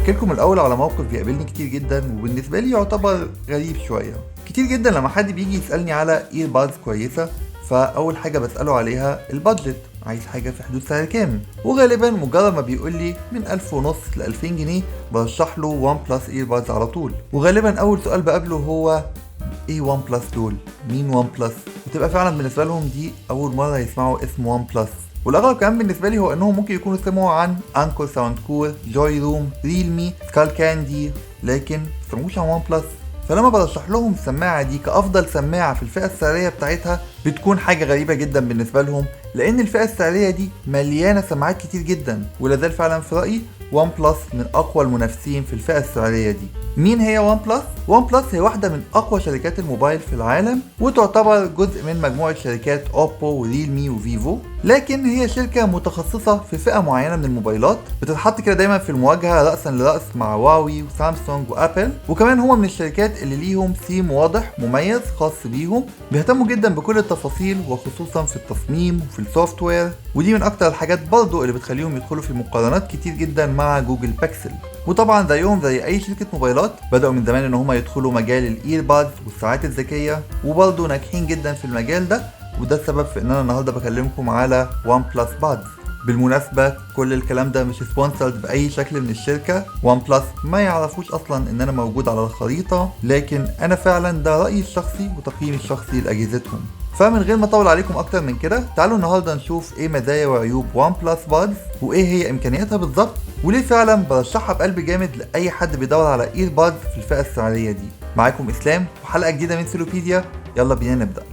هحكي لكم الاول على موقف بيقابلني كتير جدا وبالنسبه لي يعتبر غريب شويه. كتير جدا لما حد بيجي يسالني على ايربادز كويسه، فاول حاجه بساله عليها البادجت، عايز حاجه في حدود سعر كام. وغالبا مجرد ما بيقول لي من 1500 ل 2000 جنيه برشح له وان بلس ايربادز على طول. وغالبا اول سؤال بقابله هو ايه وان بلس دول؟ مين وان بلس؟ وتبقى فعلا بالنسبه لهم دي اول مره يسمعوا اسم وان بلس. والاغرب كمان بالنسبه لي هو انهم ممكن يكونوا سمعوا عن انكور، ساوند كور، جوي روم، ريلمي، سكال كاندي، لكن ما سمعوش عن وان بلس. فلما برشح لهم السماعه دي كافضل سماعه في الفئه السعريه بتاعتها بتكون حاجه غريبه جدا بالنسبه لهم، لان الفئه السعريه دي مليانه سماعات كتير جدا. ولازال فعلا في رايي وان بلس من اقوى المنافسين في الفئه السعريه دي. مين هي وان بلس؟ وان بلس هي واحده من اقوى شركات الموبايل في العالم، وتعتبر جزء من مجموعه شركات اوبو وريلمي وفيفو، لكن هي شركه متخصصه في فئه معينه من الموبايلات، بتتحط كده دايما في المواجهه راسا لراس مع هواوي وسامسونج وابل. وكمان هما من الشركات اللي ليهم ثيم واضح مميز خاص بيهم، بيهتموا جدا بكل التفاصيل وخصوصا في التصميم وفي السوفت وير، ودي من اكتر الحاجات برضو اللي بتخليهم يدخلوا في مقارنات كتير جدا مع جوجل بيكسل. وطبعا زيهم زي اي شركه موبايلات بداوا من زمان ان هم يدخلوا مجال الايربادز والساعات الذكيه، وبرضه ناجحين جدا في المجال ده. وده السبب في ان انا النهارده بكلمكم على وان بلس بادز. بالمناسبه كل الكلام ده مش سبونسرد باي شكل من الشركه، وان بلس ما يعرفوش اصلا ان انا موجود على الخريطه، لكن انا فعلا ده رايي الشخصي وتقييمي الشخصي لاجهزتهم. فمن غير ما اطول عليكم اكتر من كده، تعالوا النهارده نشوف ايه مزايا وعيوب وان بلس بادز، وايه هي امكانياتها بالظبط، وليه فعلا برشحها بقلب جامد لاي حد بيدور على ايربادز في الفئه السعريه دي. معاكم اسلام وحلقه جديده من سيلوبيديا، يلا بينا نبدا.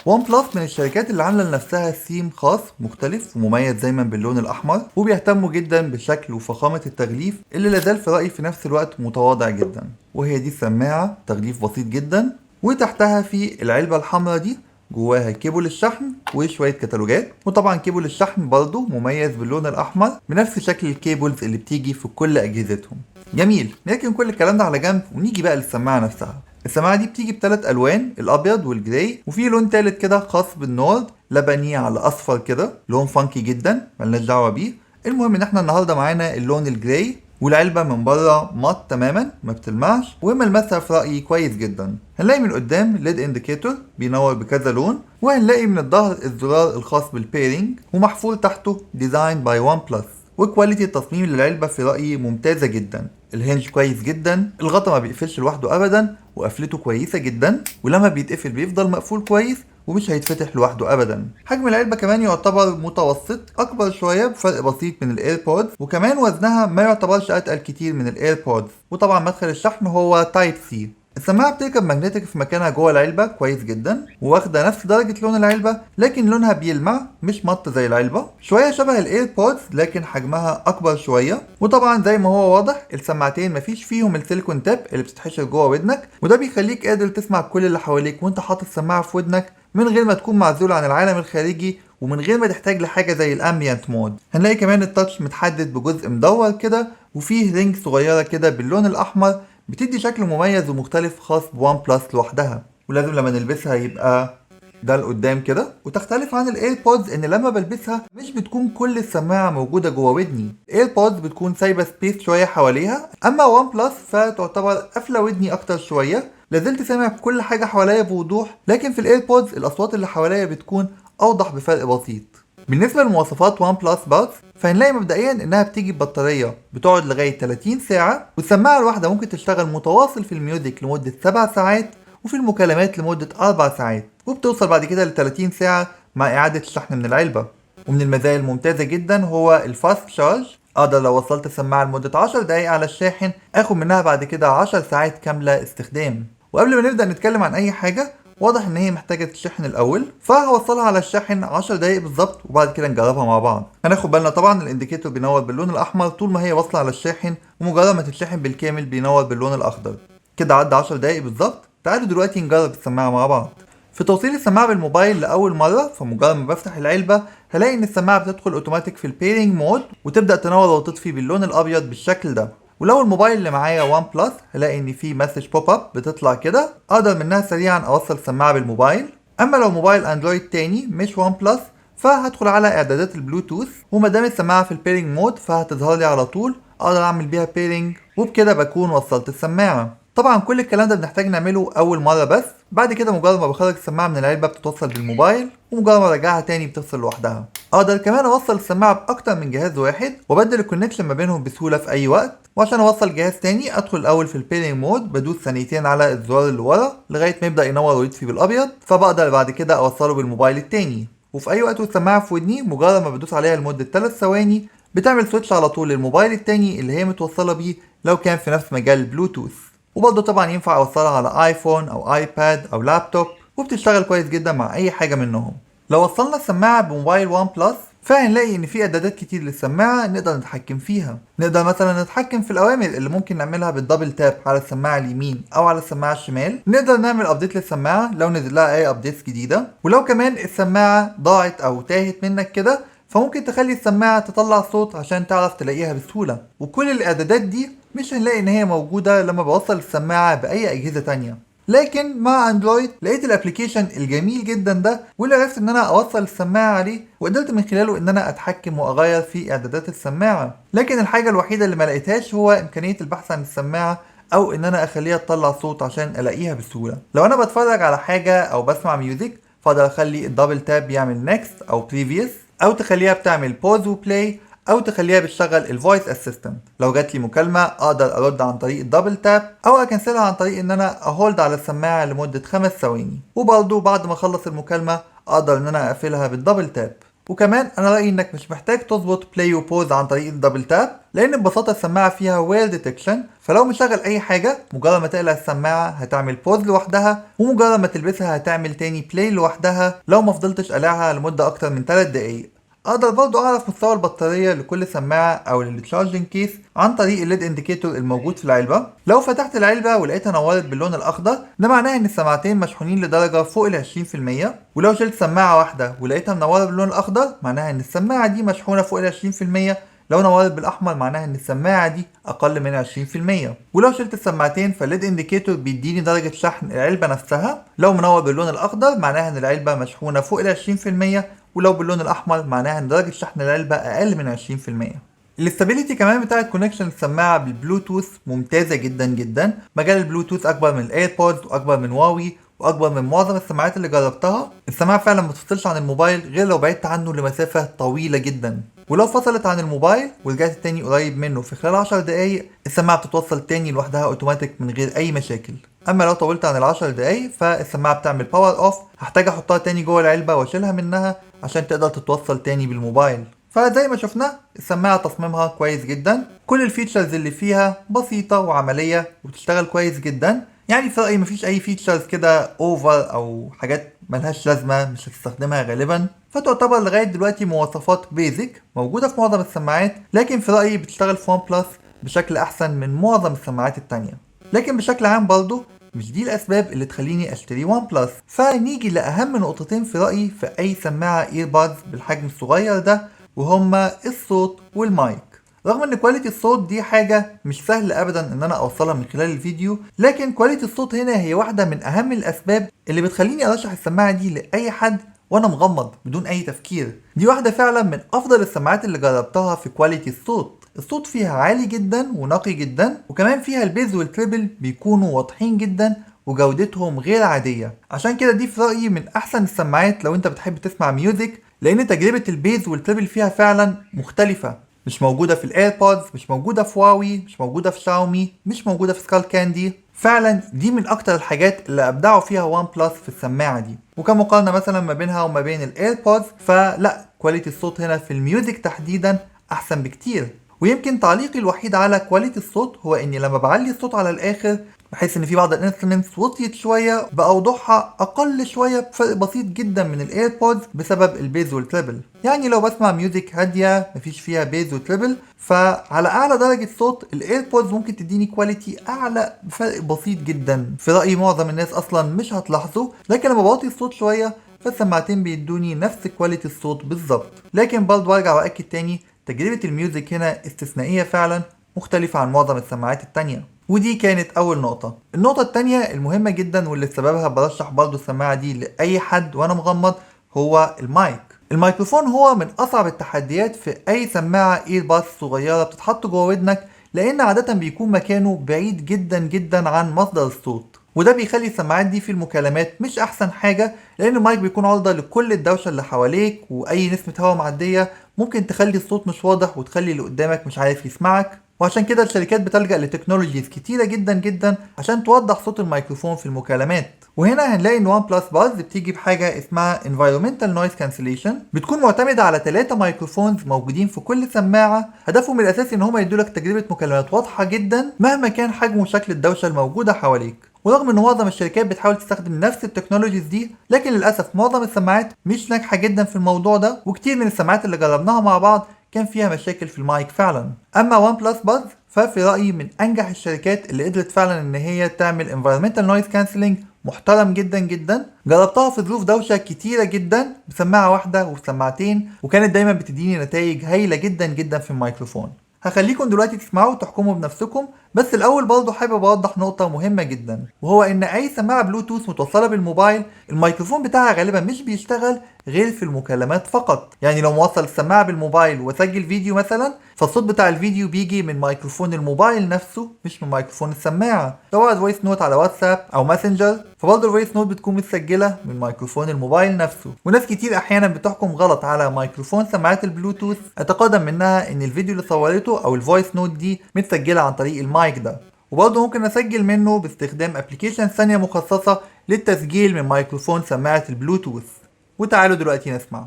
وان بلس من الشركات اللي عامله لنفسها ثيم خاص مختلف ومميز دايما باللون الاحمر، وبيهتموا جدا بشكل وفخامه التغليف اللي لازال في رايي في نفس الوقت متواضع جدا. وهي دي السماعه، تغليف بسيط جدا، وتحتها في العلبه الحمراء دي جواها كيبل الشحن وشويه كتالوجات. وطبعا كيبل الشحن برضو مميز باللون الاحمر بنفس شكل الكيبلز اللي بتيجي في كل اجهزتهم. جميل، نركن كل الكلام ده على جنب ونيجي بقى للسماعه نفسها. السماعه دي بتيجي بثلاث الوان، الابيض والجراي، وفي لون تالت كده خاص بالنورد، لبني على اصفر كده، لون فانكي جدا ملناش دعوه بيه. المهم ان احنا النهارده معانا اللون الجراي، والعلبه من بره مات تماما ما بتلمعش، وملمسها في رايي كويس جدا. هنلاقي من قدام ليد انديكيتور بينور بكذا لون، وهنلاقي من الظهر الزرار الخاص بالبيرنج، ومحفور تحته ديزاين باي وان بلس. وكواليتي التصميم للعلبة في رأيي ممتازة جدا. الهنج كويس جدا، الغطا ما بيقفلش لوحده ابدا، وقفلته كويسة جدا، ولما بيتقفل بيفضل مقفول كويس ومش هيتفتح لوحده ابدا. حجم العلبة كمان يعتبر متوسط، اكبر شوية بفرق بسيط من الايربودز، وكمان وزنها ما يعتبرش اتقل كتير من الايربودز. وطبعا مدخل الشحن هو تايب سي. السماعة بتركب ماجنتيك في مكانها جوه العلبة كويس جدا، وواخدة نفس درجة لون العلبة، لكن لونها بيلمع مش مط زي العلبة، شوية شبه الايربودز لكن حجمها اكبر شوية. وطبعا زي ما هو واضح السماعتين مفيش فيهم السيليكون تاب اللي بتتحشر جوه ودنك، وده بيخليك قادر تسمع كل اللي حواليك وانت حاطط السماعة في ودنك من غير ما تكون معزول عن العالم الخارجي، ومن غير ما تحتاج لحاجة زي الامبيانت مود. هنلاقي كمان التاتش متحدد بجزء مدور كده، وفيه رينج صغيرة كده باللون الاحمر بتدي شكل مميز ومختلف خاص بوان بلس لوحدها. ولازم لما نلبسها يبقى ده لقدام كده، وتختلف عن الايربودز ان لما بلبسها مش بتكون كل السماعه موجوده جوه ودني. الايربودز بتكون سايبه سبيس شويه حواليها، اما وان بلس فتعتبر قافله ودني اكتر شويه، لازلت سامع كل حاجه حواليا بوضوح، لكن في الايربودز الاصوات اللي حواليا بتكون اوضح بفرق بسيط. بالنسبه لمواصفات وان بلس بادز، فهنلاقي مبدئيا انها بتيجي ببطاريه بتقعد لغايه 30 ساعه، والسماعه الواحده ممكن تشتغل متواصل في الميوزك لمده 7 ساعات، وفي المكالمات لمده 4 ساعات، وبتوصل بعد كده ل 30 ساعه مع اعاده الشحن من العلبه. ومن المزايا الممتازه جدا هو الفاست شارج، اقدر لو وصلت السماعه لمده 10 دقايق على الشاحن اخد منها بعد كده 10 ساعات كامله استخدام. وقبل ما نبدا نتكلم عن اي حاجه، واضح ان هي محتاجه تتشحن الاول، فهوصلها على الشاحن 10 دقايق بالظبط وبعد كده نجربها مع بعض. هناخد بالنا طبعا الانديكيتور بينور باللون الاحمر طول ما هي واصله على الشاحن، ومجرد ما تتشحن بالكامل بينور باللون الاخضر. كده عدى 10 دقايق بالظبط. تعالوا دلوقتي نجرب السماعه مع بعض. في توصيل السماعه بالموبايل لاول مره، فمجرد ما بفتح العلبه هلاقي ان السماعه بتدخل اوتوماتيك في البيرنج مود، وتبدا تنور وتطفي باللون الابيض بالشكل ده. ولو الموبايل اللي معايا وان بلس هلاقي ان في مسج بوب اب بتطلع كده، اقدر منها سريعا اوصل السماعه بالموبايل. اما لو موبايل اندرويد تاني مش وان بلس، فهدخل على اعدادات البلوتوث، وما دام السماعه في البيرنج مود فهتظهر لي على طول، اقدر اعمل بيها بيرنج، وبكده بكون وصلت السماعه. طبعا كل الكلام ده بنحتاج نعمله اول مره بس، بعد كده مجرد ما بخرج السماعه من العلبه بتتوصل بالموبايل، ومجرد ما ارجعها تاني بتفصل لوحدها. اقدر كمان اوصل السماعه باكتر من جهاز واحد، وابدل الكونكشن ما بينهم بسهوله في اي وقت. وعشان اوصل جهاز تاني ادخل الاول في البيرنج مود، بدوس ثانيتين على الزرار اللي ورا لغايه ما يبدا ينور ويطفي بالابيض، فبقدر بعد كده اوصله بالموبايل التاني. وفي اي وقت والسماعه في ودني مجرد ما بدوس عليها لمده 3 ثواني بتعمل سويتش على طول للموبايل التاني اللي هي متوصله بيه لو كان في نفس مجال البلوتوث. وبرضه طبعا ينفع اوصلها على ايفون او ايباد او لابتوب، وبتشتغل كويس جدا مع اي حاجه منهم. لو وصلنا السماعه بموبايل وان بلس فهنلاقي ان في اعدادات كتير للسماعه نقدر نتحكم فيها. نقدر مثلا نتحكم في الاوامر اللي ممكن نعملها بالدبل تاب على السماعه اليمين او على السماعه الشمال. نقدر نعمل ابديت للسماعه لو نزل لها اي ابديتس جديده. ولو كمان السماعه ضاعت او تاهت منك كده فممكن تخلي السماعه تطلع صوت عشان تعرف تلاقيها بسهوله. وكل الاعدادات دي مش هنلاقي ان هي موجوده لما بوصل السماعه باي اجهزه تانية. لكن مع اندرويد لقيت الابليكيشن الجميل جدا ده، واللي عرفت ان انا اوصل السماعه عليه، وقدرت من خلاله ان انا اتحكم واغير في اعدادات السماعه. لكن الحاجه الوحيده اللي ما لقيتهاش هو امكانيه البحث عن السماعه، او ان انا اخليها تطلع صوت عشان الاقيها بسهوله. لو انا بتفرج على حاجه او بسمع ميوزك فاقدر اخلي الدبل تاب يعمل نيكست او بريفيوس، او تخليها بتعمل بوز وبلاي، او تخليها بتشغل الفويس اسيستنت. لو جات لي مكالمه اقدر ارد عن طريق الدبل تاب، او اكنسلها عن طريق ان انا اهولد على السماعه لمده 5 ثواني. وبرضه بعد ما اخلص المكالمه اقدر ان انا اقفلها بالدبل تاب. وكمان انا رايي انك مش محتاج تظبط بلاي وبوز عن طريق الدبل تاب، لان ببساطه السماعه فيها وير ديتكشن، فلو مشغل اي حاجه مجرد ما تقلع السماعه هتعمل بوز لوحدها، ومجرد ما تلبسها هتعمل تاني بلاي لوحدها لو ما فضلتش قلعها لمده اكتر من 3 دقايق. اقدر برضو اعرف مستوى البطارية لكل سماعة او للتشارجنج كيس عن طريق الليد انديكيتور الموجود في العلبة. لو فتحت العلبة ولقيتها نورت باللون الاخضر ده معناه ان السماعتين مشحونين لدرجة فوق ال 20%. ولو شلت سماعة واحدة ولقيتها منورة باللون الاخضر معناها ان السماعة دي مشحونة فوق ال 20%. لو نورت بالاحمر معناها ان السماعه دي اقل من 20%. ولو شلت السماعتين فالليد انديكيتور بيديني درجه شحن العلبه نفسها. لو منور باللون الاخضر معناها ان العلبه مشحونه فوق ال 20%، ولو باللون الاحمر معناها ان درجه شحن العلبه اقل من 20%. الاستابيليتي كمان بتاعه كونكشن السماعه بالبلوتوث ممتازه جدا جدا. مجال البلوتوث اكبر من الايربودز واكبر من هواوي واكبر من معظم السماعات اللي جربتها. السماعه فعلا ما تفصلش عن الموبايل غير لو بعدت عنه لمسافه طويله جدا. ولو فصلت عن الموبايل ورجعت تاني قريب منه في خلال 10 دقايق السماعه بتتوصل تاني لوحدها اوتوماتيك من غير اي مشاكل. اما لو طولت عن ال10 دقايق فالسماعه بتعمل باور اوف، هحتاج احطها تاني جوه العلبه واشيلها منها عشان تقدر تتوصل تاني بالموبايل. فزي ما شفنا السماعه تصميمها كويس جدا، كل الفيتشرز اللي فيها بسيطه وعمليه وبتشتغل كويس جدا. يعني في رأيي مفيش أي فيتشرز كده أوفر أو حاجات ملهاش لازمة مش هتستخدمها غالبا، فتعتبر لغاية دلوقتي مواصفات بيزك موجودة في معظم السماعات، لكن في رأيي بتشتغل في ون بلس بشكل أحسن من معظم السماعات التانية. لكن بشكل عام برضه مش دي الأسباب اللي تخليني أشتري ون بلس. فنيجي لأهم نقطتين في رأيي في أي سماعة ايربادز بالحجم الصغير ده، وهما الصوت والمايك. رغم ان كواليتي الصوت دي حاجة مش سهل ابدا ان انا اوصلها من خلال الفيديو، لكن كواليتي الصوت هنا هي واحدة من اهم الاسباب اللي بتخليني ارشح السماعة دي لاي حد وانا مغمض بدون اي تفكير. دي واحدة فعلا من افضل السماعات اللي جربتها في كواليتي الصوت. الصوت فيها عالي جدا ونقي جدا، وكمان فيها البيز والتريبل بيكونوا واضحين جدا وجودتهم غير عادية. عشان كده دي في رأيي من احسن السماعات لو انت بتحب تسمع ميوزك، لان تجربة البيز والتريبل فيها فعلا مختلفة. مش موجودة في الايربودز، مش موجودة في هواوي، مش موجودة في شاومي، مش موجودة في سكال كاندي. فعلا دي من اكتر الحاجات اللي ابدعوا فيها وان بلس في السماعة دي. وكمقارنة مثلا ما بينها وما بين الايربودز فلا، كواليتي الصوت هنا في الميوزك تحديدا احسن بكتير. ويمكن تعليقي الوحيد على كواليتي الصوت هو اني لما بعلي الصوت على الاخر بحس ان في بعض الانسترومنتس وطيت شويه باوضحها اقل شويه بفرق بسيط جدا من الايربودز بسبب البيز والتريبل. يعني لو بسمع ميوزك هاديه مفيش فيها بيز وتريبل فعلى اعلى درجه صوت الايربودز ممكن تديني كواليتي اعلى بفرق بسيط جدا. في رايي معظم الناس اصلا مش هتلاحظه، لكن لما بوطي الصوت شويه فالسماعتين بيدوني نفس كواليتي الصوت بالظبط. لكن برضه برجع واكد تاني تجربه الميوزك هنا استثنائيه فعلا، مختلفه عن معظم السماعات التانيه. ودي كانت اول نقطة. النقطة التانية المهمة جدا واللي سببها برشح برضو السماعة دي لأي حد وانا مغمض هو المايك. الميكروفون هو من اصعب التحديات في اي سماعة ايرباس صغيرة بتتحط جوه ودنك، لان عادة بيكون مكانه بعيد جدا جدا عن مصدر الصوت، وده بيخلي السماعات دي في المكالمات مش احسن حاجة، لان المايك بيكون عرضة لكل الدوشة اللي حواليك، واي نسمة هواء معدية ممكن تخلي الصوت مش واضح وتخلي اللي قدامك مش عارف يسمعك. وعشان كده الشركات بتلجأ لتكنولوجيز كتيرة جدا جدا عشان توضح صوت الميكروفون في المكالمات. وهنا هنلاقي ان وان بلس بادز بتيجي بحاجة اسمها Environmental Noise Cancellation، بتكون معتمدة على 3 مايكروفونز موجودين في كل سماعة، هدفهم الاساسي ان هم يدولك تجربة مكالمات واضحة جدا مهما كان حجم وشكل الدوشة الموجودة حواليك. ورغم ان معظم الشركات بتحاول تستخدم نفس التكنولوجيز دي، لكن للاسف معظم السماعات مش ناجحة جدا في الموضوع ده، وكتير من السماعات اللي جربناها مع بعض كان فيها مشاكل في المايك فعلا. اما وان بلس بادز ففي رأيي من انجح الشركات اللي قدرت فعلا ان هي تعمل environmental noise cancelling محترم جدا جدا. جربتها في ظروف دوشة كتيرة جدا بسماعة واحدة وبسماعتين، وكانت دايما بتديني نتائج هايلة جدا جدا في الميكروفون. هخليكم دلوقتي تسمعوا وتحكموا بنفسكم، بس الاول برضه حابب اوضح نقطة مهمة جدا، وهو ان اي سماعة بلوتوث متوصلة بالموبايل الميكروفون بتاعها غالبا مش بيشتغل غير في المكالمات فقط. يعني لو موصل السماعة بالموبايل واسجل فيديو مثلا، فالصوت بتاع الفيديو بيجي من ميكروفون الموبايل نفسه مش من ميكروفون السماعة. سواء فويس نوت على واتساب او ماسنجر، فبرضه الفويس نوت بتكون متسجلة من ميكروفون الموبايل نفسه. وناس كتير احيانا بتحكم غلط على ميكروفون سماعات البلوتوث، اعتقادا منها ان الفيديو اللي صورته او الفويس نوت دي متسجلة عن طريق المايك ده. وبرضه ممكن اسجل منه باستخدام ابلكيشن ثانية مخصصة للتسجيل من ميكروفون سماعة البلوتوث. وتعالوا دلوقتي نسمع.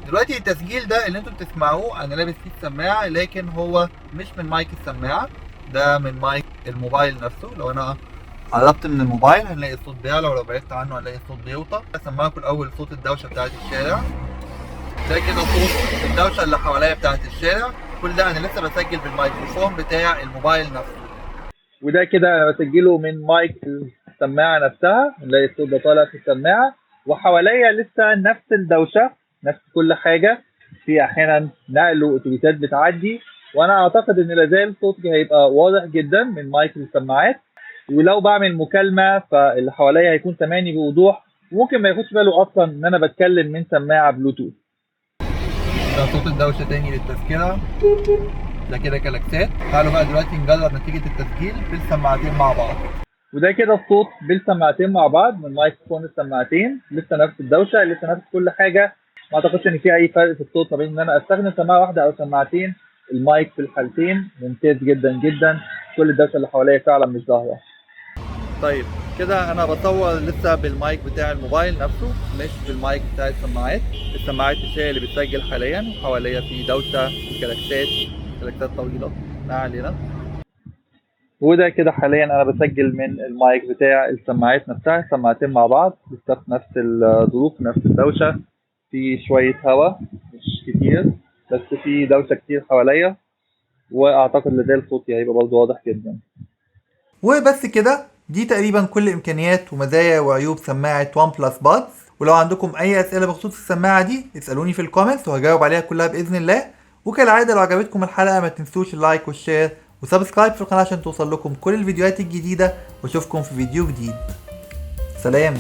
دلوقتي التسجيل ده اللي انتوا بتسمعوه انا لابس فيه السماعة، لكن هو مش من مايك السماعة، ده من مايك الموبايل نفسه. لو انا قربت من الموبايل هنلاقي الصوت بيعلى، ولو بعدت عنه هنلاقي الصوت بيوطى. اسمعكم الاول صوت الدوشة بتاعت الشارع. ده كده صوت الدوشة اللي حواليا بتاعت الشارع. كل ده انا لسه بسجل بالميكروفون بتاع الموبايل نفسه. وده كده انا بسجله من مايك السماعة نفسها، نلاقي الصوت ده طالع في السماعة، وحواليا لسه نفس الدوشة، نفس كل حاجة. في احيانا نقل واتوبيسات بتعدي، وانا اعتقد ان لازال صوتي هيبقى واضح جدا من مايك السماعات. ولو بعمل مكالمة فاللي حواليا هيكون سامعني بوضوح، وممكن ما ياخدش باله اصلا ان انا بتكلم من سماعة بلوتوث. ده صوت الدوشة تاني للتذكرة، ده كده كلاكسات. تعالوا بقى دلوقتي نجرب نتيجة التسجيل بالسماعتين مع بعض. وده كده الصوت بالسماعتين مع بعض من مايكروفون السماعتين، لسه نفس الدوشة، لسه نفس كل حاجة. ما اعتقدش ان في اي فرق في الصوت ما بين ان انا استخدم سماعة واحدة او سماعتين. المايك في الحالتين ممتاز جدا جدا، كل الدوشة اللي حواليا فعلا مش ظاهرة. طيب كده انا بصور لسه بالمايك بتاع الموبايل نفسه، مش بالمايك بتاع السماعات. السماعات مش هي اللي بتسجل حاليا، وحواليا في دوشة وكلاكسات طويلة. ما علينا. وده كده حاليا انا بسجل من المايك بتاع السماعات نفسها، السماعتين مع بعض لسه في نفس الظروف، نفس الدوشة. في شوية هواء مش كتير، بس في دوشة كتير حواليا، واعتقد لازال صوتي هيبقى برضه واضح جدا. وبس كده، دي تقريبا كل امكانيات ومزايا وعيوب سماعة وان بلس بادز. ولو عندكم اي اسئله بخصوص السماعه دي اسالوني في الكومنتس وهجاوب عليها كلها باذن الله. وكالعاده لو عجبتكم الحلقه ما تنسوش اللايك والشير وسبسكرايب في القناه عشان توصل لكم كل الفيديوهات الجديده، واشوفكم في فيديو جديد. سلام.